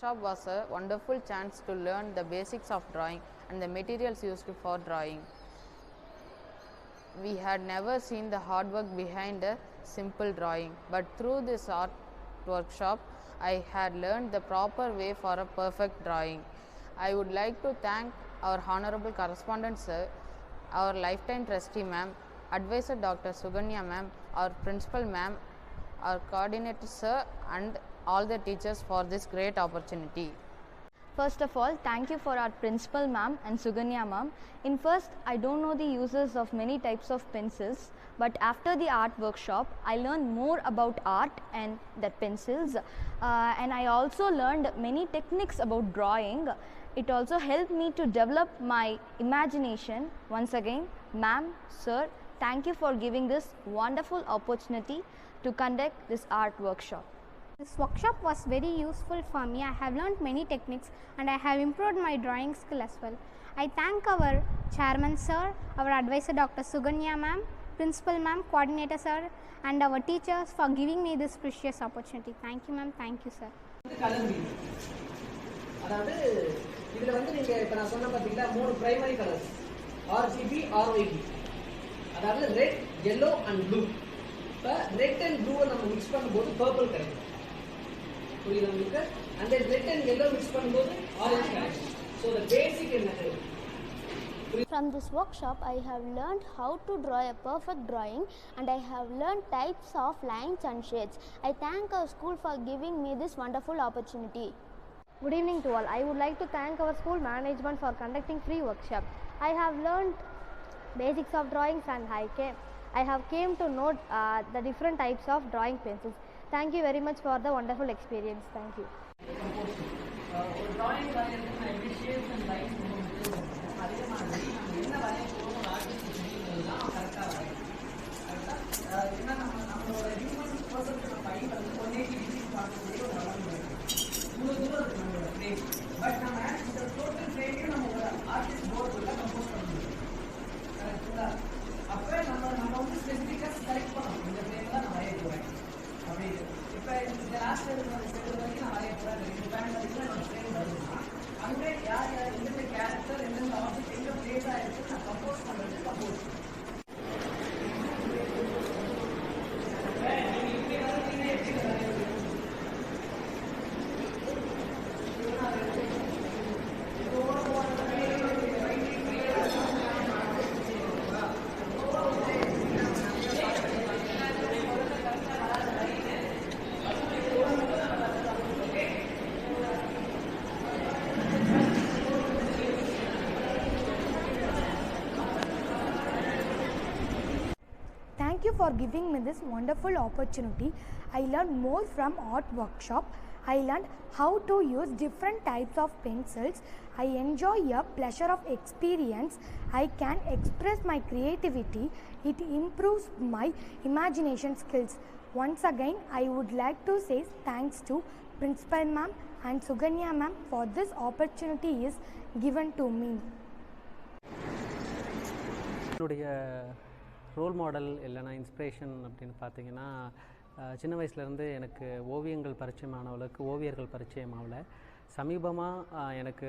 workshop was a wonderful chance to learn the basics of drawing and the materials used for drawing. We had never seen the hard work behind a simple drawing, but through this art workshop, I had learned the proper way for a perfect drawing. I would like to thank our Honorable Correspondent Sir, our lifetime trustee ma'am, advisor Dr. Suganya ma'am, our principal ma'am, our coordinator sir, and all the teachers for this great opportunity. First of all, thank you for our principal ma'am and Suganya ma'am. In first, I don't know the uses of many types of pencils, but after the art workshop, I learned more about art and the pencils, and I also learned many techniques about drawing. It also helped me to develop my imagination. Once again, ma'am, sir, thank you for giving this wonderful opportunity to conduct this art workshop. This workshop was very useful for me. I have learned many techniques and I have improved my drawing skill as well. I thank our chairman sir, our advisor Dr. Suganya ma'am, principal ma'am, coordinator sir, and our teachers for giving me this precious opportunity. Thank you ma'am, thank you sir. இதுல வந்து நீங்க இப்ப நான் சொன்ன பாத்தீங்களா மூணு primary colours RGB RYB அதாவது red yellow and blue. இப்ப ரெட் அண்ட் ப்ளூவை நம்ம மிக்ஸ் பண்ணும்போது பர்பிள் கிடைக்கும். புரியுதா உங்களுக்கு? and then red and yellow mix பண்ணும்போது ஆரஞ்சு கிடைக்கும். so the basic என்னது? From this workshop, I have learned how to draw a perfect drawing and I have learned types of lines and shades. I thank our school for giving me this wonderful opportunity. Good evening to all. I would like to thank our school management for conducting free workshop. I have learned basics of drawings and I have came to know the different types of drawing pencils. Thank you very much for the wonderful experience. Thank you. drawing வரையறதுக்கு எப்படி shapes and lines ரொம்ப முக்கியம். அதே மாதிரி நம்ம என்ன வரைய போகிறோம் ஒரு ஆர்டிஸ்ட் தெரியுதுலாம் கரெக்டாக வரையணும். கரெக்டாக ஏன்னா நம்மளோட ஹியூமன் பர்சனுக்கு நம்ம கை வந்து 180 டிகிரி பார்க்கக்கூடிய ஒரு வளர்ந்து இவ்வளோ தூரம் இருக்குது நம்மளோட ஃப்ரேம். பட் நம்ம இந்த டோட்டல் ஃப்ரேமையும் நம்ம ஒரு ஆர்டிஸ்ட் போர்டுக்குள்ள கம்போஸ் பண்ண முடியும். கரெக்டுங்களா? அப்போ நம்ம வந்து ஸ்பெசிஃபிக்காக செலக்ட் பண்ணணும். இந்த ஃப்ரேம் தான் நான் வரைய போகிறேன் அப்படின்னு. இப்போ இந்த லாஸ்ட் செல் வரைக்கும் நான் வரைய போகிறேன். இந்த பேண்ட் வரைக்கும் நம்ம ஃப்ரேம் வருதுன்னா அங்கே யார் யார் எந்தெந்த கேரக்டர் எந்தெந்த ஆப்ஜெக்ட் எங்கே பிளேஸாக இருக்குது நான் கம்போஸ் பண்ணுறது compose. Thank you for giving me this wonderful opportunity. I learned more from art workshop. I learned how to use different types of pencils. I enjoy a pleasure of experience. I can express my creativity. It improves my imagination skills. Once again, I would like to say thanks to Principal Ma'am and Suganya Ma'am for this opportunity is given to me. Role model இல்லைனா inspiration அப்படின்னு பார்த்தீங்கன்னா சின்ன வயசுலேருந்து எனக்கு ஓவியங்கள் பரிச்சயமானவளுக்கு ஓவியர்கள் பரிச்சயமாகல. சமீபமாக எனக்கு